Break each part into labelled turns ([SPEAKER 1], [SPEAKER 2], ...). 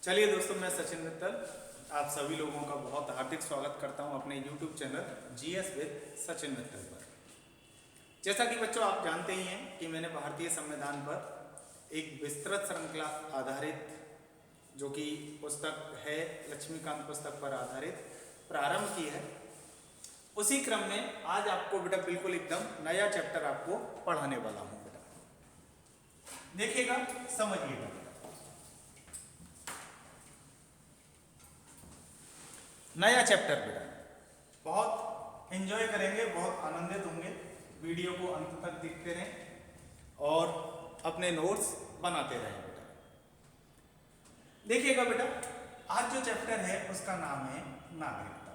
[SPEAKER 1] चलिए दोस्तों, मैं सचिन मित्तल आप सभी लोगों का बहुत हार्दिक स्वागत करता हूं अपने YouTube channel GS with Sachin Mittal पर। जैसा कि बच्चों आप जानते ही हैं कि मैंने भारतीय संविधान पर एक विस्तृत श्रृंखला आधारित जो कि पुस्तक है लक्ष्मीकांत पुस्तक पर आधारित प्रारंभ की है। उसी क्रम में आज आपको बेटा बिल्कुल एकदम नया चैप्टर आपको पढ़ाने वाला हूँ। बेटा देखिएगा, समझिएगा। नया चैप्टर बेटा बहुत एंजॉय करेंगे, बहुत आनंदित होंगे। वीडियो को अंत तक देखते रहें और अपने नोट्स बनाते रहें। बेटा देखिएगा बेटा, आज जो चैप्टर है उसका नाम है नागरिकता।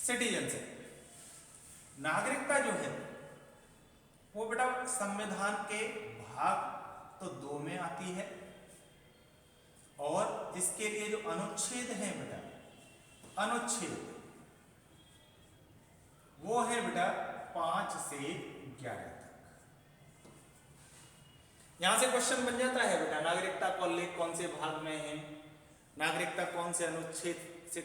[SPEAKER 1] सिटीजनशिप। नागरिकता जो है वो बेटा संविधान के भाग तो 2 में आती है और इसके लिए जो अनुच्छेद है बेटा, अनुच्छेद वो है बेटा 5 से 11 तक। यहां से क्वेश्चन बन जाता है बेटा, नागरिकता कौन से भाग में है, नागरिकता कौन से अनुच्छेद से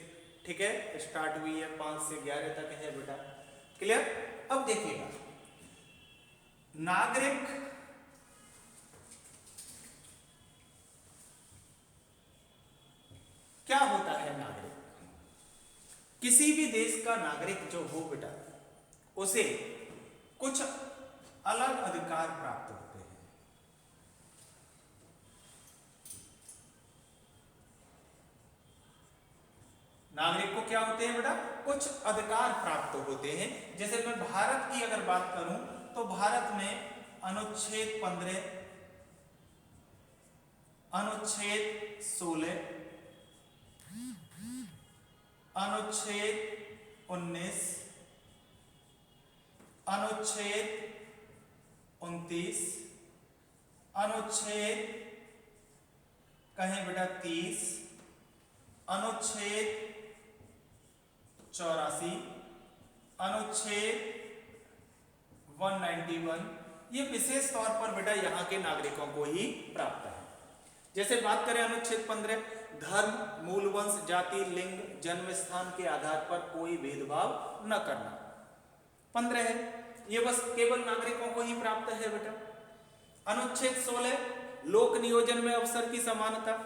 [SPEAKER 1] ठीक है स्टार्ट हुई है, 5 से 11 तक है बेटा। क्लियर। अब देखिएगा, नागरिक क्या होता है। नागरिक किसी भी देश का नागरिक जो हो बेटा उसे कुछ अलग अधिकार प्राप्त होते हैं। नागरिक को क्या होते हैं बेटा, कुछ अधिकार प्राप्त होते हैं। जैसे मैं भारत की अगर बात करूं तो भारत में अनुच्छेद 15, अनुच्छेद 16, अनुच्छेद 19, अनुच्छेद 29, अनुच्छेद कहें बेटा 30, अनुच्छेद 84, अनुच्छेद 191, ये विशेष तौर पर बेटा यहाँ के नागरिकों को ही प्राप्त है। जैसे बात करें अनुच्छेद 15, धर्म, मूल वंश, जाति, लिंग, जन्म स्थान के आधार पर कोई भेदभाव न करना 15 है, ये बस केवल नागरिकों को ही प्राप्त है बेटा। अनुच्छेद 16, लोक नियोजन में अवसर की समानता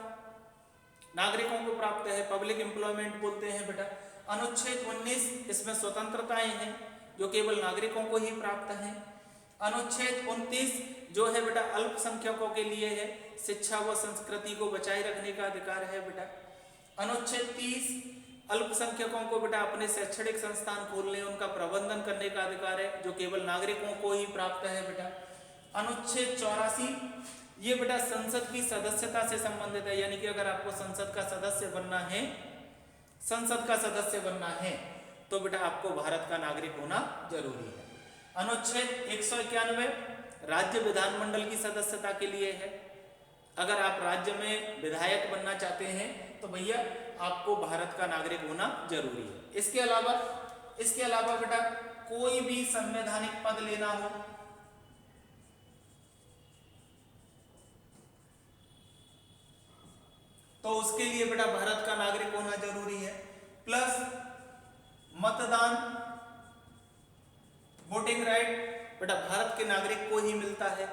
[SPEAKER 1] नागरिकों को प्राप्त है, पब्लिक एम्प्लॉयमेंट बोलते हैं बेटा। अनुच्छेद 19, इसमें स्वतंत्रताएं हैं जो केवल नागरिकों को ही प्राप्त हैं। अनुच्छेद 29 जो है बेटा अल्पसंख्यकों के लिए है, शिक्षा व संस्कृति को बचाए रखने का अधिकार है बेटा। अनुच्छेद 30 अल्पसंख्यकों को बेटा अपने शैक्षणिक संस्थान खोलने, उनका प्रबंधन करने का अधिकार है जो केवल नागरिकों को ही प्राप्त है बेटा। अनुच्छेद 84 ये बेटा संसद की सदस्यता से संबंधित है, यानी कि अगर आपको संसद का सदस्य बनना है, संसद का सदस्य बनना है तो बेटा आपको भारत का नागरिक होना जरूरी है। अनुच्छेद 191 राज्य विधानमंडल की सदस्यता के लिए है। अगर आप राज्य में विधायक बनना चाहते हैं तो भैया आपको भारत का नागरिक होना जरूरी है। इसके अलावा बेटा कोई भी संवैधानिक पद लेना हो तो उसके लिए बेटा भारत का नागरिक होना जरूरी है। प्लस मतदान, वोटिंग राइट बेटा भारत के नागरिक को ही मिलता है।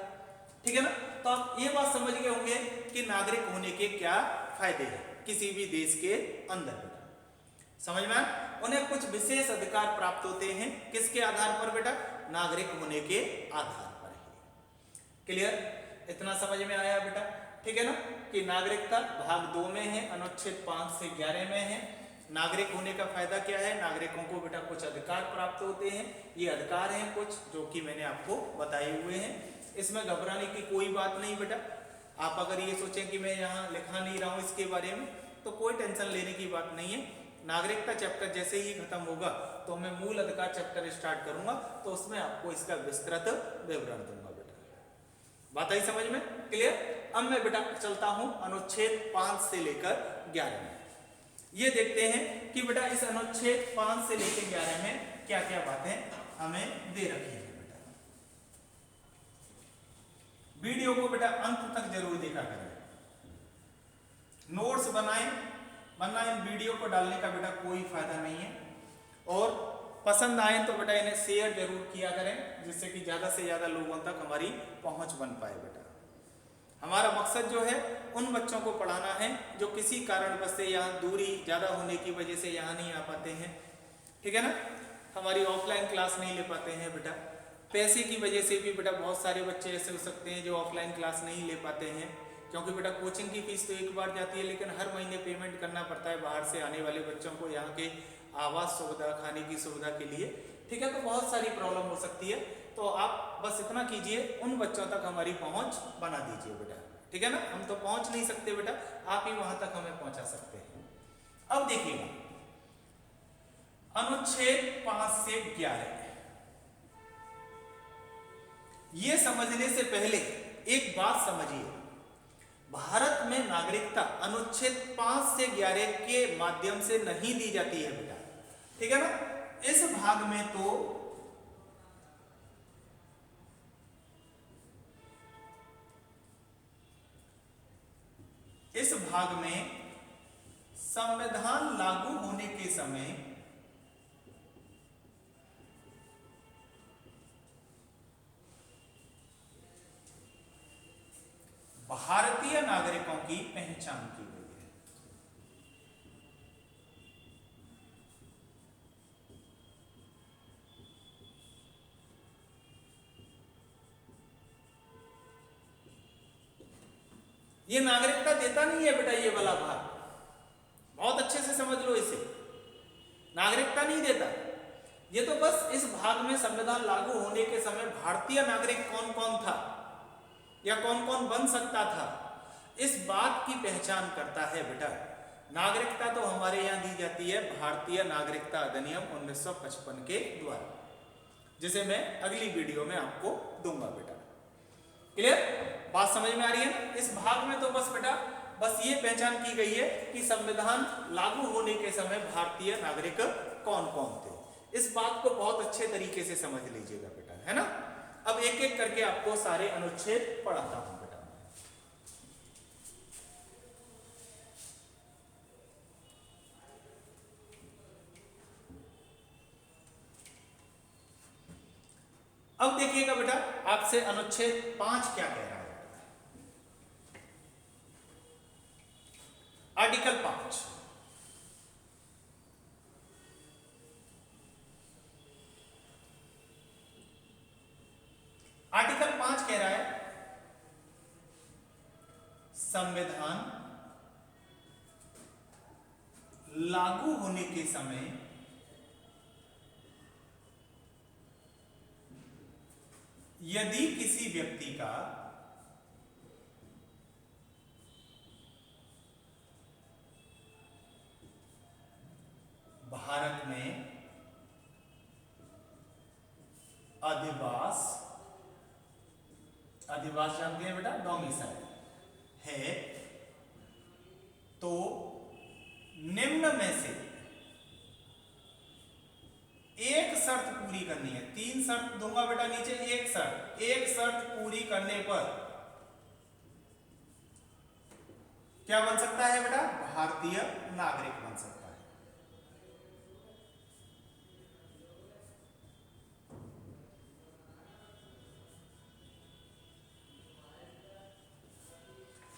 [SPEAKER 1] ठीक है ना। तो आप ये बात समझ गए होंगे कि नागरिक होने के क्या फायदे हैं किसी भी देश के अंदर। बेटा समझ में आया, उन्हें कुछ विशेष अधिकार प्राप्त होते हैं। किसके आधार पर बेटा, नागरिक होने के आधार पर ही। क्लियर, इतना समझ में आया बेटा। ठीक है ना, कि नागरिकता भाग 2 में है, अनुच्छेद 5 से 11 में है। नागरिक होने का फायदा क्या है, नागरिकों को बेटा कुछ अधिकार प्राप्त होते हैं। ये अधिकार हैं कुछ जो कि मैंने आपको बताए हुए हैं। इसमें घबराने की कोई बात नहीं बेटा। आप अगर ये सोचें कि मैं यहाँ लिखा नहीं रहा हूँ इसके बारे में तो कोई टेंशन लेने की बात नहीं है। नागरिकता चैप्टर जैसे ही खत्म होगा तो मैं मूल अधिकार चैप्टर स्टार्ट करूंगा, तो उसमें आपको इसका विस्तृत विवरण दूंगा बेटा। बात आई समझ में। क्लियर। अब मैं बेटा चलता हूं अनुच्छेद 5 से लेकर 11 में। ये देखते हैं कि बेटा इस अनुच्छेद 5 से लेकर 11 में क्या क्या बातें हमें दे रखी है बेटा। वीडियो को बेटा अंत तक जरूर देखा करें, नोट्स बनाएं, वरना इन वीडियो को डालने का बेटा कोई फायदा नहीं है। और पसंद आए तो बेटा इन्हें शेयर जरूर किया करें, जिससे कि ज़्यादा से ज़्यादा लोगों तक हमारी पहुंच बन पाए। बेटा हमारा मकसद जो है उन बच्चों को पढ़ाना है जो किसी कारणवश से यहाँ दूरी ज़्यादा होने की वजह से यहाँ नहीं आ पाते हैं, ठीक है ना, हमारी ऑफलाइन क्लास नहीं ले पाते हैं। बेटा पैसे की वजह से भी बेटा बहुत सारे बच्चे ऐसे हो सकते हैं जो ऑफलाइन क्लास नहीं ले पाते हैं, क्योंकि बेटा कोचिंग की फीस तो एक बार जाती है, लेकिन हर महीने पेमेंट करना पड़ता है बाहर से आने वाले बच्चों को यहाँ के आवास सुविधा, खाने की सुविधा के लिए, ठीक है। तो बहुत सारी प्रॉब्लम हो सकती है, तो आप बस इतना कीजिए, उन बच्चों तक हमारी पहुँच बना दीजिए बेटा, ठीक है ना। हम तो पहुँच नहीं सकते बेटा, आप ही वहाँ तक हमें पहुँचा सकते हैं। अब देखिएगा अनुच्छेद 5 से 11, ये समझने से पहले एक बात समझिए, भारत में नागरिकता अनुच्छेद 5 से 11 के माध्यम से नहीं दी जाती है बेटा, ठीक है ना। इस भाग में तो इस भाग में संविधान लागू होने के समय भारतीय नागरिकों की पहचान की गई है। ये नागरिकता देता नहीं है बेटा, ये वाला भाग बहुत अच्छे से समझ लो, इसे नागरिकता नहीं देता। ये तो बस इस भाग में संविधान लागू होने के समय भारतीय नागरिक कौन कौन था या कौन कौन बन सकता था, इस बात की पहचान करता है बेटा। नागरिकता तो हमारे यहाँ दी जाती है भारतीय नागरिकता अधिनियम 1955 के द्वारा, जिसे मैं अगली वीडियो में आपको दूंगा बेटा। क्लियर, बात समझ में आ रही है ना। इस भाग में तो बस बेटा बस ये पहचान की गई है कि संविधान लागू होने के समय भारतीय नागरिक कौन कौन थे। इस बात को बहुत अच्छे तरीके से समझ लीजिएगा बेटा, है ना। अब एक एक करके आपको सारे अनुच्छेद पढ़ाता हूं बेटा। अब देखिएगा बेटा, आपसे अनुच्छेद 5 क्या कह रहा है। आर्टिकल 5, आर्टिकल 5 कह रहा है संविधान लागू होने के समय यदि किसी व्यक्ति का भारत में अधिवास जानते हैं बेटा, डोमिसाइल है, तो निम्न में से एक शर्त पूरी करनी है। 3 शर्त दूंगा बेटा नीचे, एक शर्त पूरी करने पर क्या बन सकता है बेटा, भारतीय नागरिक बन सकता है।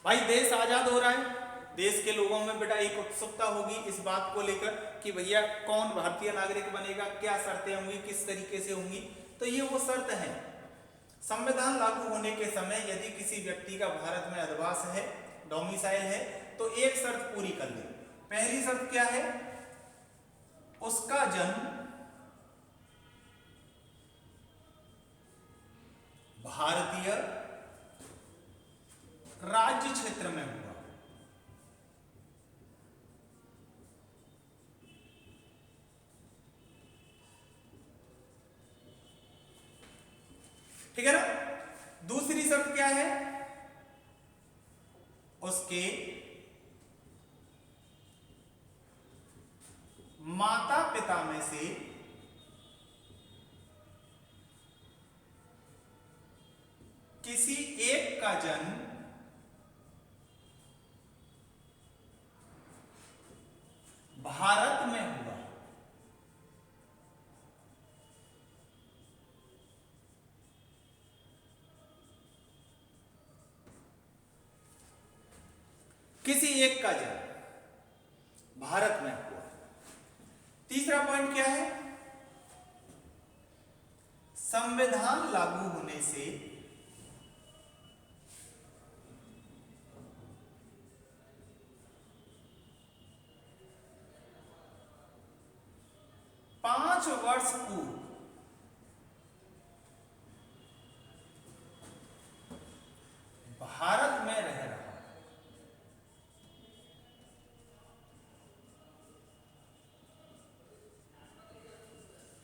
[SPEAKER 1] भाई देश आजाद हो रहा है, देश के लोगों में बेटा एक उत्सुकता होगी इस बात को लेकर कि भैया कौन भारतीय नागरिक बनेगा, क्या शर्तें होंगी, किस तरीके से होंगी। तो ये वो शर्त है, संविधान लागू होने के समय यदि किसी व्यक्ति का भारत में अधिवास है, डोमिसाइल है, तो एक शर्त पूरी कर ले। पहली शर्त क्या है, उसका जन्म भारतीय राज्य क्षेत्र में हुआ। ठीक है ना। दूसरी शर्त क्या है, उसके माता पिता में से किसी एक का का जन्म भारत में हुआ, किसी एक का जन्म भारत में हुआ। तीसरा पॉइंट क्या है? संविधान लागू होने से पांच वर्ष पूर्व भारत में रह रहा।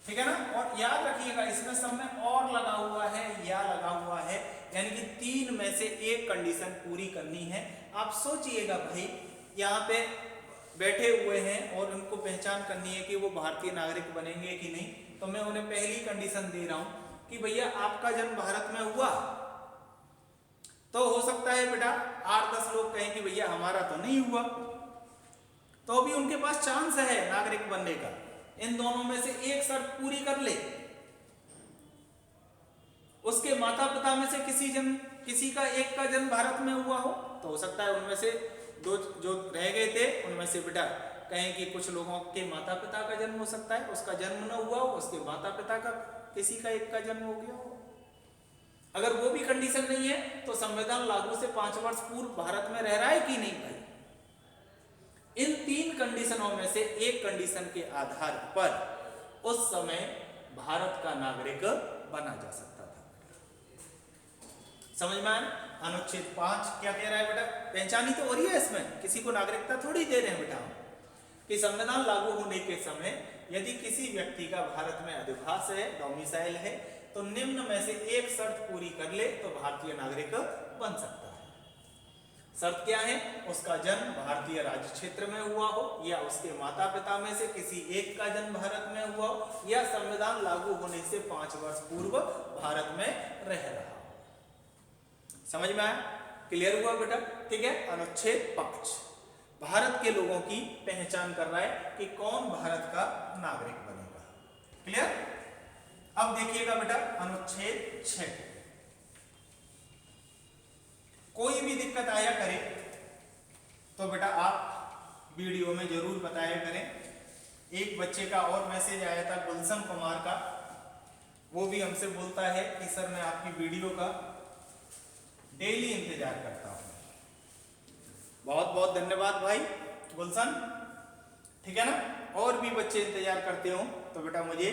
[SPEAKER 1] ठीक है ना? और याद रखिएगा इसमें सब में और लगा हुआ है या लगा हुआ है, यानी कि तीन में से एक कंडीशन पूरी करनी है। आप सोचिएगा भाई, यहाँ पे बैठे हुए हैं और उनको पहचान करनी है कि वो भारतीय नागरिक बनेंगे कि नहीं, तो मैं उन्हें पहली कंडीशन दे रहा हूं कि भैया आपका जन्म भारत में हुआ। तो हो सकता है बेटा 8-10 लोग कहें कि भैया हमारा तो नहीं हुआ, तो अभी उनके पास चांस है नागरिक बनने का। इन दोनों में से एक शर्त पूरी कर ले, उसके माता पिता में से किसी का एक का जन्म भारत में हुआ हो, तो हो सकता है उनमें से दो जो रह गए थे उनमें से बेटा कहें कि कुछ लोगों के माता पिता का जन्म हो सकता है, उसका जन्म न हुआ हो, उसके माता पिता का किसी का एक का जन्म हो गया हो। अगर वो भी कंडीशन नहीं है तो संविधान लागू से 5 वर्ष पूर्व भारत में रह रहा है कि नहीं भाई? इन तीन कंडीशनों में से एक कंडीशन के आधार पर उस समय भारत का नागरिक बना जा सकता था। समझ में आया? अनुच्छेद 5 क्या कह रहा है बेटा? पहचानी तो हो रही है इसमें, किसी को नागरिकता थोड़ी दे रहे हैं बेटा हम, कि संविधान लागू होने के समय यदि किसी व्यक्ति का भारत में अधिवास है, डोमिसाइल है, तो निम्न में से एक शर्त पूरी कर ले तो भारतीय नागरिक बन सकता है। शर्त क्या है? उसका जन्म भारतीय राज्य क्षेत्र में हुआ हो, या उसके माता पिता में से किसी एक का जन्म भारत में हुआ हो, या संविधान लागू होने से 5 वर्ष पूर्व भारत में रह रहा हो। समझ में आया? क्लियर हुआ बेटा? ठीक है। अनुच्छेद 5 भारत के लोगों की पहचान कर रहा है कि कौन भारत का नागरिक बनेगा। क्लियर? अब देखिएगा बेटा अनुच्छेद 6, कोई भी दिक्कत आया करे तो बेटा आप वीडियो में जरूर बताया करें। एक बच्चे का और मैसेज आया था गुलशन कुमार का, वो भी हमसे बोलता है कि सर मैं आपकी वीडियो का डेली इंतजार करता हूं। बहुत बहुत धन्यवाद भाई गुलशन, ठीक है ना? और भी बच्चे इंतजार करते हो तो बेटा मुझे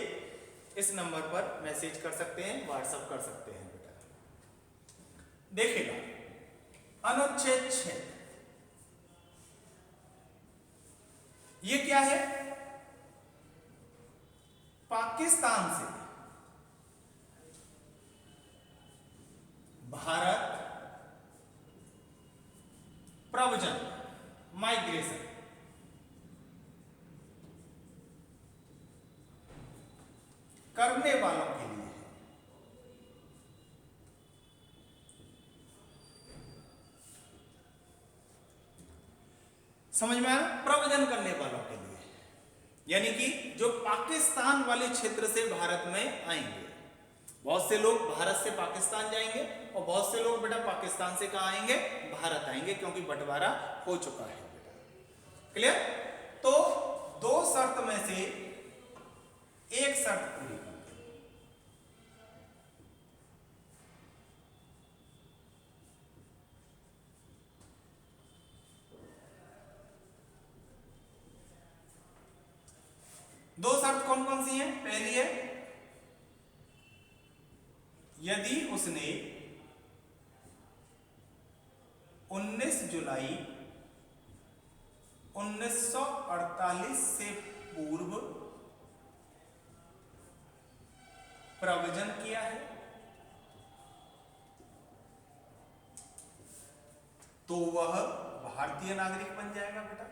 [SPEAKER 1] इस नंबर पर मैसेज कर सकते हैं, व्हाट्सएप कर सकते हैं बेटा। देखिएगा अनुच्छेद 6 ये क्या है? पाकिस्तान से भारत प्रव्रजन, माइग्रेशन, करने वालों के लिए है। समझ में आया? प्रव्रजन करने वालों के लिए, यानी कि जो पाकिस्तान वाले क्षेत्र से भारत में आएंगे। बहुत से लोग भारत से पाकिस्तान जाएंगे और बहुत से लोग बेटा पाकिस्तान से कहां आएंगे? भारत आएंगे, क्योंकि बंटवारा हो चुका है बेटा। क्लियर? तो दो शर्त में से एक शर्त पूरी करते हैं। दो शर्त कौन कौन सी हैं? पहली है यदि उसने 19 जुलाई 1948 से पूर्व प्रव्रजन किया है तो वह भारतीय नागरिक बन जाएगा बेटा।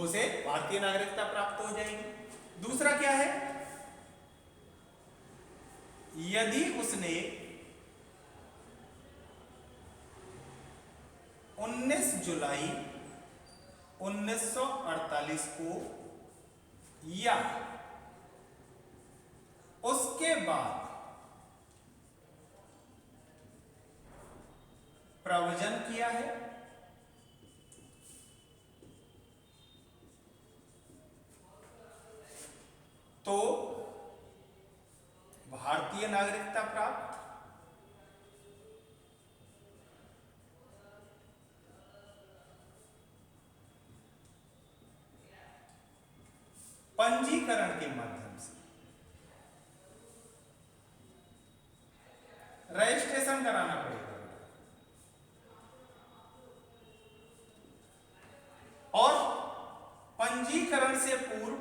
[SPEAKER 1] उसे भारतीय नागरिकता प्राप्त हो जाएगी। दूसरा क्या है, यदि उसने 19 जुलाई 1948 को या उसके बाद प्रव्रजन किया है तो भारतीय नागरिकता प्राप्त। पंजीकरण के माध्यम से रजिस्ट्रेशन कराना पड़ेगा और पंजीकरण से पूर्व,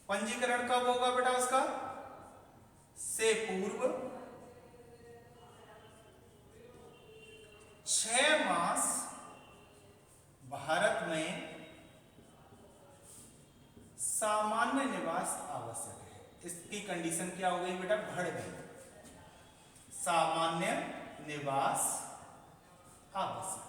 [SPEAKER 1] पंजीकरण कब होगा बेटा उसका, से पूर्व 6 मास भारत में सामान्य निवास आवश्यक है। इसकी कंडीशन क्या हो गई बेटा, बढ़ गई, सामान्य निवास आवश्यक।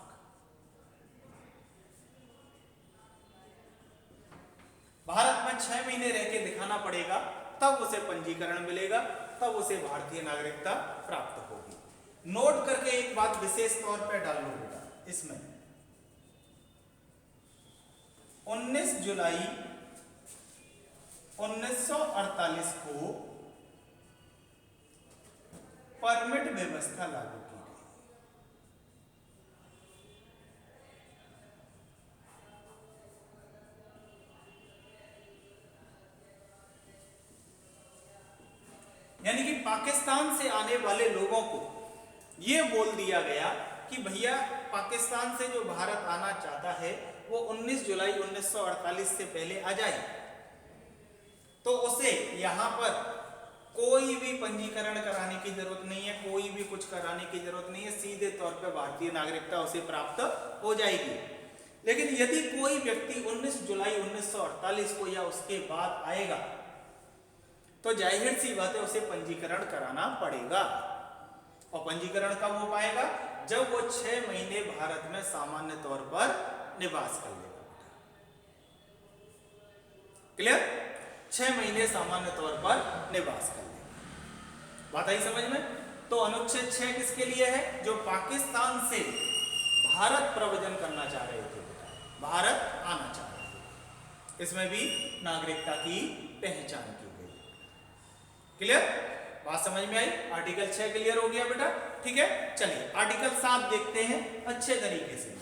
[SPEAKER 1] भारत में 6 महीने रह के दिखाना पड़ेगा, तब उसे पंजीकरण मिलेगा, तब उसे भारतीय नागरिकता प्राप्त होगी। नोट करके एक बात विशेष तौर पर डाल लो बेटा, इसमें 19 जुलाई 1948 को परमिट व्यवस्था लागू की गई। यानी कि पाकिस्तान से आने वाले लोगों को यह बोल दिया गया कि भैया पाकिस्तान से जो भारत आना चाहता है वो 19 जुलाई 1948 से पहले आ जाए, तो उसे यहां पर कोई भी पंजीकरण कराने की जरूरत नहीं है, कोई भी कुछ कराने की जरूरत नहीं है, सीधे तौर पर भारतीय नागरिकता उसे प्राप्त हो जाएगी। लेकिन यदि कोई व्यक्ति 19 जुलाई 1948 को या उसके बाद आएगा तो जाहिर सी बात है उसे पंजीकरण कराना पड़ेगा। और पंजीकरण कब हो पाएगा, जब वो 6 महीने भारत में सामान्य तौर पर निवास कर लेगा। क्लियर, 6 महीने सामान्य तौर पर निवास कर लेगा। बात आई समझ में। तो अनुच्छेद 6 किसके लिए है, जो पाकिस्तान से भारत प्रव्रजन करना चाह रहे थे, भारत आना चाह रहे थे, इसमें भी नागरिकता की पहचान की गई। क्लियर, बात समझ में आई। आर्टिकल 6 क्लियर हो गया बेटा, ठीक है। चलिए आर्टिकल 7 देखते हैं अच्छे तरीके से।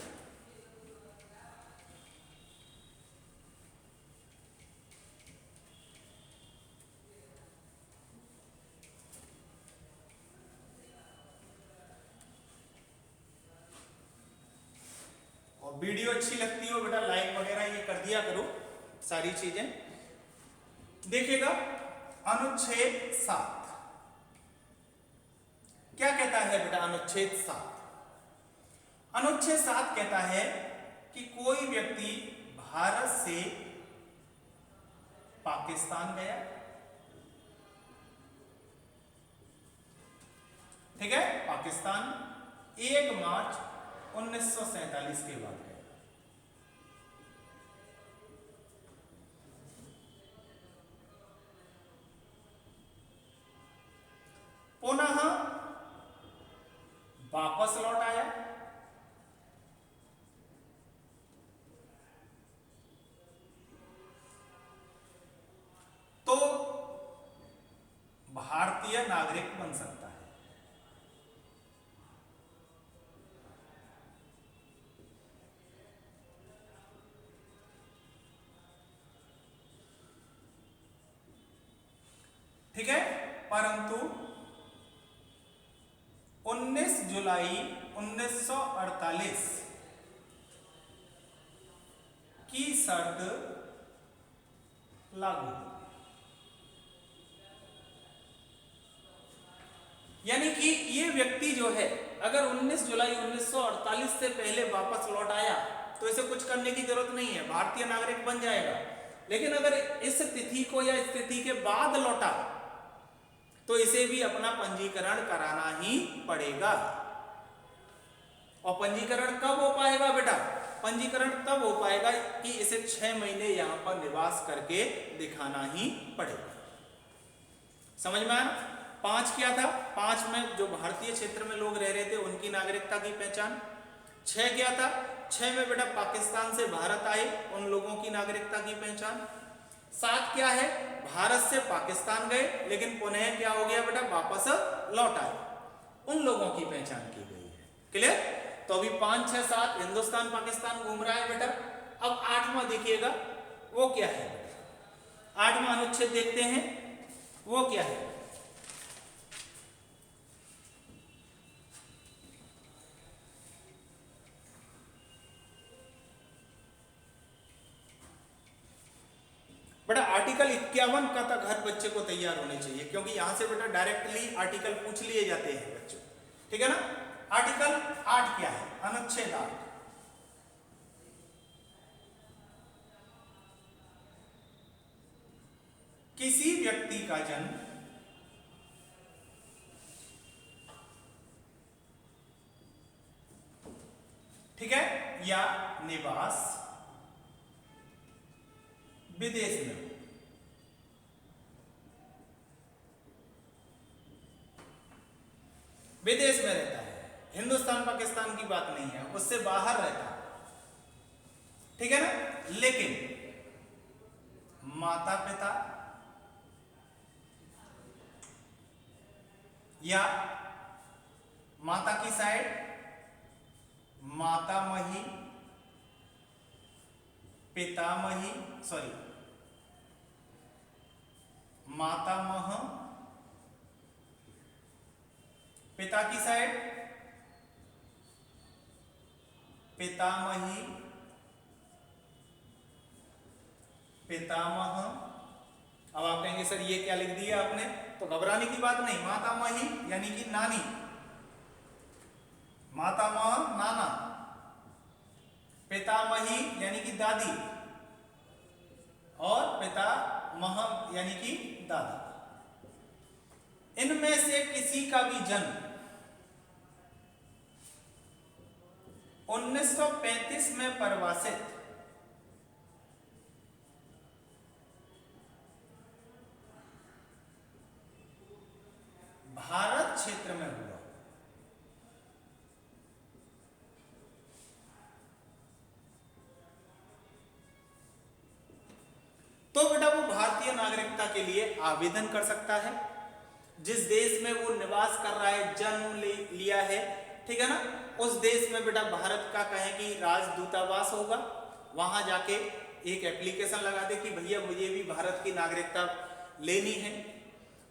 [SPEAKER 1] और वीडियो अच्छी लगती हो बेटा लाइक वगैरह ये कर दिया करो, सारी चीजें देखिएगा। अनुच्छेद 7 क्या कहता है बेटा, अनुच्छेद 7, अनुच्छेद 7 कहता है कि कोई व्यक्ति भारत से पाकिस्तान गया, ठीक है, पाकिस्तान 1 मार्च 1947 के बाद गया, पुनः वापस लौट आया, तो भारतीय नागरिक बन सकता है। ठीक है, परंतु 19 जुलाई 1948 की शर्त लागू, यानी कि ये व्यक्ति जो है अगर 19 जुलाई 1948 से पहले वापस लौट आया तो इसे कुछ करने की जरूरत नहीं है, भारतीय नागरिक बन जाएगा। लेकिन अगर इस तिथि को या इस तिथि के बाद लौटा तो इसे भी अपना पंजीकरण कराना ही पड़ेगा। और पंजीकरण कब हो पाएगा बेटा? पंजीकरण तब हो पाएगा कि इसे 6 महीने यहां पर निवास करके दिखाना ही पड़ेगा। समझ में आया? 5 क्या था? 5 में जो भारतीय क्षेत्र में लोग रह रहे थे उनकी नागरिकता की पहचान। 6 क्या था? 6 में बेटा पाकिस्तान से भारत आए उन लोगों की नागरिकता की पहचान। 7 क्या है? भारत से पाकिस्तान गए लेकिन पुनः क्या हो गया बेटा? वापस लौट आए, उन लोगों की पहचान की गई है। क्लियर? तो अभी 5, 6, 7 हिंदुस्तान पाकिस्तान घूम रहा है बेटा। अब 8वां देखिएगा, वो क्या है? 8वां अनुच्छेद देखते हैं, वो क्या है? बेटा आर्टिकल 51 का तक हर बच्चे को तैयार होने चाहिए, क्योंकि यहां से बेटा डायरेक्टली आर्टिकल पूछ लिए जाते हैं बच्चों, ठीक है ना? आर्टिकल 8 क्या है? अनुच्छेद 8, किसी व्यक्ति का जन्म ठीक है या निवास विदेश में, विदेश में रहता है, हिंदुस्तान पाकिस्तान की बात नहीं है, उससे बाहर रहता है, ठीक है ना? लेकिन माता पिता या माता की साइड मातामही, पितामही, सॉरी मातामह, पिता की साइड पितामही, पितामह। अब आप कहेंगे सर ये क्या लिख दिया आपने? तो घबराने की बात नहीं, मातामही यानी कि नानी, मातामह नाना, पितामही यानी कि दादी, और पितामह यानी कि दादा। इनमें से किसी का भी जन्म 1935 में प्रवासित भारत क्षेत्र में हुआ तो बेटा वो भारतीय नागरिकता के लिए आवेदन कर सकता है। जिस देश में वो निवास कर रहा है, जन्म लिया है, ठीक है ना, उस देश में बेटा भारत का कहें कि राजदूतावास होगा, वहां जाके एक एप्लीकेशन लगा दे कि भैया मुझे भी भारत की नागरिकता लेनी है।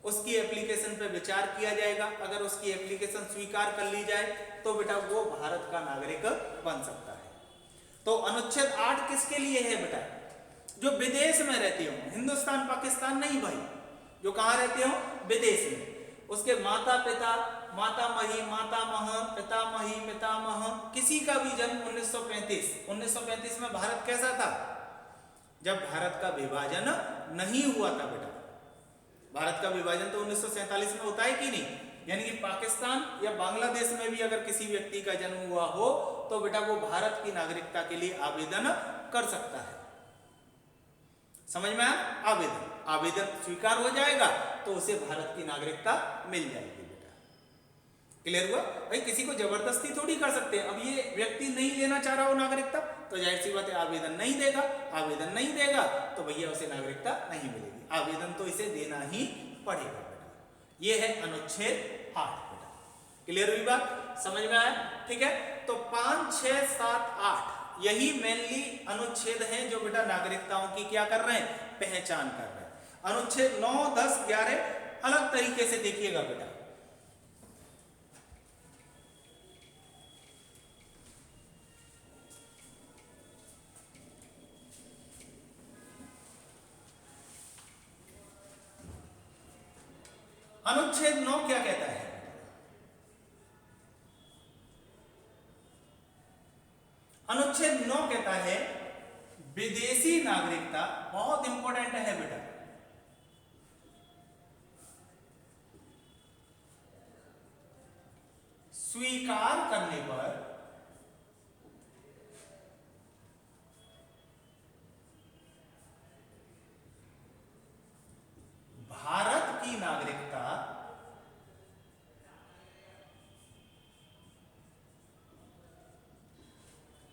[SPEAKER 1] उसकी एप्लीकेशन पे विचार किया जाएगा, अगर उसकी एप्लीकेशन स्वीकार कर ली जाए तो बेटा वो भारत का नागरिक बन सकता है। तो अनुच्छेद 8 किसके लिए है बेटा? जो विदेश में रहते हो, हिंदुस्तान पाकिस्तान नहीं भाई, जो कहां रहते हो? विदेश में। उसके माता पिता, मातामही, मातामह, पितामही, पितामह, किसी का भी जन्म 1935 में भारत कैसा था? जब भारत का विभाजन नहीं हुआ था बेटा। भारत का विभाजन तो 1947 में होता है कि नहीं? यानी कि पाकिस्तान या बांग्लादेश में भी अगर किसी व्यक्ति का जन्म हुआ हो तो बेटा वो भारत की नागरिकता के लिए आवेदन कर सकता है। समझ में आया? आवेदन स्वीकार हो जाएगा तो उसे भारत की नागरिकता मिल जाएगी बेटा। क्लियर हुआ? भाई किसी को जबरदस्ती थोड़ी कर सकते हैं। अब ये व्यक्ति नहीं लेना चाह रहा हो नागरिकता तो जाहिर सी बात है आवेदन नहीं देगा। आवेदन नहीं देगा तो भैया उसे नागरिकता नहीं मिलेगी। आवेदन तो इसे देना ही पड़ेगा बेटा। ये है अनुच्छेद 8 बेटा। क्लियर हुई बात? समझ में आया? ठीक है, तो 5, 6, 7, 8 यही मेनली अनुच्छेद हैं जो बेटा नागरिकताओं की क्या कर रहे हैं? पहचान कर रहे हैं। अनुच्छेद 9, 10, 11 अलग तरीके से देखिएगा बेटा। अनुच्छेद 9 क्या कहता है? अनुच्छेद 9 कहता है विदेशी नागरिकता, बहुत इंपॉर्टेंट है बेटा, स्वीकार करने पर भारत की नागरिकता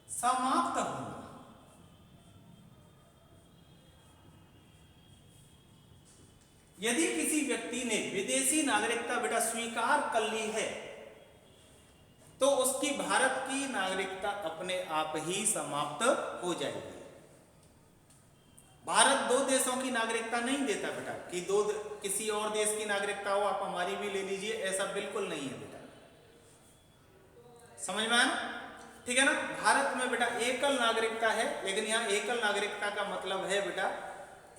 [SPEAKER 1] समाप्त होना। यदि किसी व्यक्ति ने विदेशी नागरिकता बेटा स्वीकार कर ली है तो उसकी भारत की नागरिकता अपने आप ही समाप्त हो जाएगी। भारत दो देशों की नागरिकता नहीं देता बेटा कि किसी और देश की नागरिकता हो आप हमारी भी ले लीजिए, ऐसा बिल्कुल नहीं है बेटा, समझ में आया? ठीक है ना। भारत में बेटा एकल नागरिकता है, लेकिन यहाँ एकल नागरिकता का मतलब है बेटा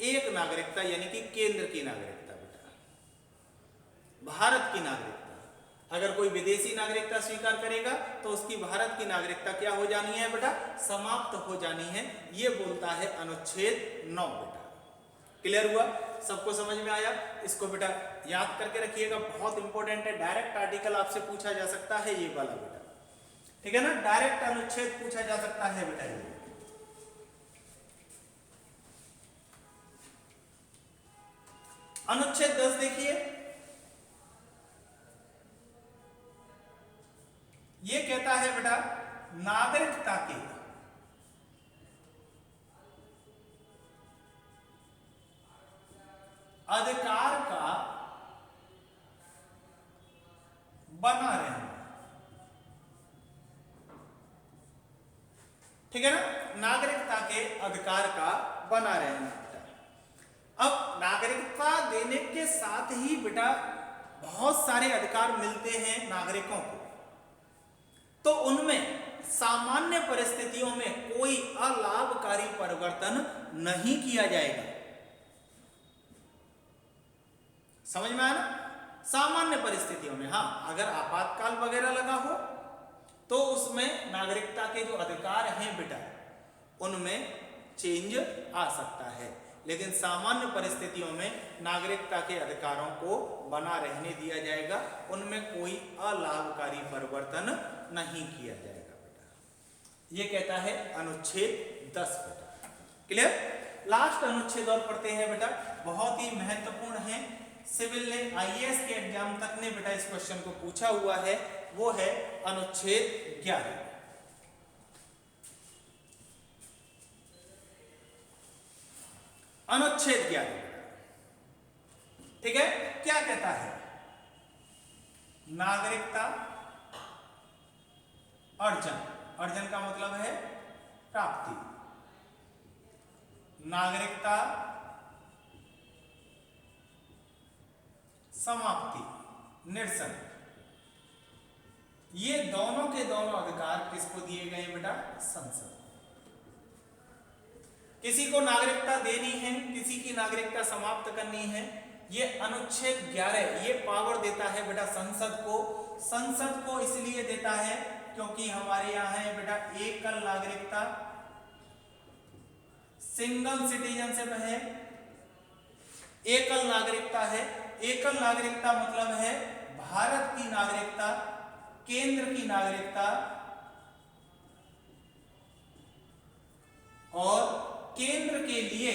[SPEAKER 1] एक नागरिकता, यानी कि केंद्र की नागरिकता बेटा, भारत की नागरिकता। अगर कोई विदेशी नागरिकता स्वीकार करेगा तो उसकी भारत की नागरिकता क्या हो जानी है बेटा, समाप्त हो जानी है। ये बोलता है अनुच्छेद 9 बेटा। क्लियर हुआ? सबको समझ में आया? इसको बेटा याद करके रखिएगा, बहुत इंपॉर्टेंट है। डायरेक्ट आर्टिकल आपसे पूछा जा सकता है ये वाला बेटा, ठीक है ना, डायरेक्ट अनुच्छेद पूछा जा सकता है बेटा ये। अनुच्छेद 10 देखिए, ये कहता है बेटा नागरिकता के अधिकार का बना रहना, ठीक है ना, नागरिकता के अधिकार का बना रहना। अब नागरिकता देने के साथ ही बेटा बहुत सारे अधिकार मिलते हैं नागरिकों को, तो उनमें सामान्य परिस्थितियों में कोई अलाभकारी परिवर्तन नहीं किया जाएगा। समझ में आया ना? सामान्य परिस्थितियों में, हाँ अगर आपातकाल वगैरह लगा हो तो उसमें नागरिकता के जो अधिकार हैं बेटा उनमें चेंज आ सकता है, लेकिन सामान्य परिस्थितियों में नागरिकता के अधिकारों को बना रहने दिया जाएगा, उनमें कोई अलाभकारी परिवर्तन नहीं किया जाएगा बेटा। ये कहता है अनुच्छेद 10 बेटा। क्लियर? लास्ट अनुच्छेद और पढ़ते हैं बेटा, बहुत ही महत्वपूर्ण है, सिविल ने आईएएस के एग्जाम तक ने बेटा इस क्वेश्चन को पूछा हुआ है, वो है अनुच्छेद 11। अनुच्छेद 11 ठीक है, क्या कहता है? नागरिकता अर्जन, अर्जन का मतलब है प्राप्ति, नागरिकता समाप्ति, निरसन, ये दोनों के दोनों अधिकार किसको दिए गए बेटा? संसद। किसी को नागरिकता देनी है, किसी की नागरिकता समाप्त करनी है, ये अनुच्छेद 11 ये पावर देता है बेटा संसद को। संसद को इसलिए देता है क्योंकि हमारे यहाँ है बेटा एकल नागरिकता, सिंगल सिटीजनशिप है, एकल नागरिकता है। एकल नागरिकता मतलब है भारत की नागरिकता, केंद्र की नागरिकता और केंद्र के लिए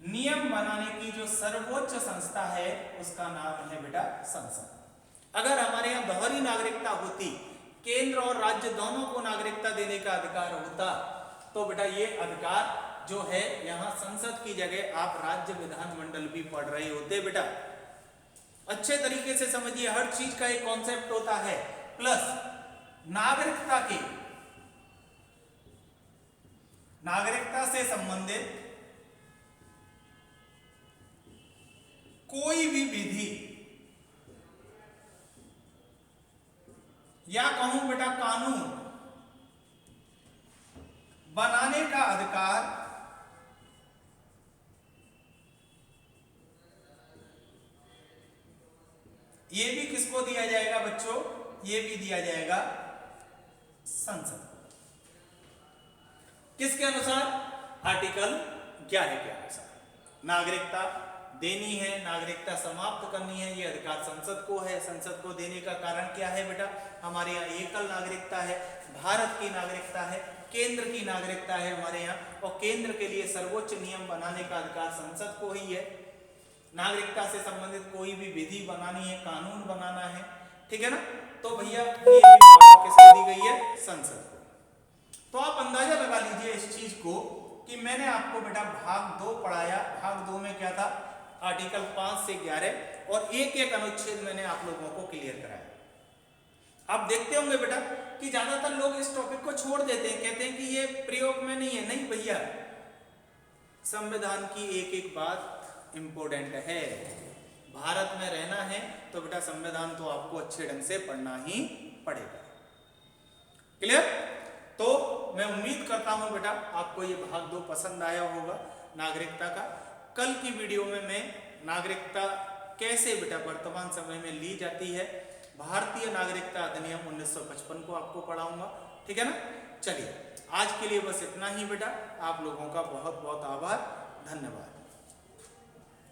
[SPEAKER 1] नियम बनाने की जो सर्वोच्च संस्था है उसका नाम है बेटा संसद। अगर हमारे यहाँ दोहरी नागरिकता होती, केंद्र और राज्य दोनों को नागरिकता देने का अधिकार होता, तो बेटा ये अधिकार जो है यहाँ संसद की जगह आप राज्य विधानमंडल भी पढ़ रहे होते बेटा। अच्छे तरीके से समझिए, हर चीज का एक कॉन्सेप्ट होता है। प्लस नागरिकता से संबंधित कोई भी विधि या कहूं बेटा कानून बनाने का अधिकार ये भी किसको दिया जाएगा बच्चों? ये भी दिया जाएगा संसद को। किसके अनुसार? आर्टिकल 11 के अनुसार। नागरिकता देनी है, नागरिकता समाप्त करनी है, ये अधिकार संसद को है। संसद को देने का कारण क्या है बेटा? हमारे यहाँ एकल नागरिकता है, भारत की नागरिकता है, केंद्र की नागरिकता है हमारे यहाँ, और केंद्र के लिए सर्वोच्च नियम बनाने का अधिकार संसद को ही है। नागरिकता से संबंधित कोई भी विधि बनानी है, कानून बनाना है, ठीक है ना, तो भैया ये पावर किसको दी गई है? संसद को। तो आप अंदाजा लगा लीजिए इस चीज को कि मैंने आपको बेटा भाग 2 पढ़ाया। भाग 2 में क्या था? आर्टिकल 5 से 11 और एक एक अनुच्छेद मैंने आप लोगों को क्लियर कराया। आप देखते होंगे बेटा कि ज्यादातर लोग इस टॉपिक को छोड़ देते हैं, कहते हैं कि ये प्रयोग में नहीं है। नहीं भैया, संविधान की एक एक बात इंपॉर्टेंट है। भारत में रहना है तो बेटा संविधान तो आपको अच्छे ढंग से पढ़ना ही पड़ेगा। क्लियर? तो मैं उम्मीद करता हूं बेटा आपको ये भाग 2 पसंद आया होगा नागरिकता का। कल की वीडियो में मैं नागरिकता कैसे बेटा वर्तमान समय में ली जाती है, भारतीय नागरिकता अधिनियम 1955 को आपको पढ़ाऊंगा, ठीक है ना। चलिए आज के लिए बस इतना ही बेटा। आप लोगों का बहुत बहुत आभार, धन्यवाद।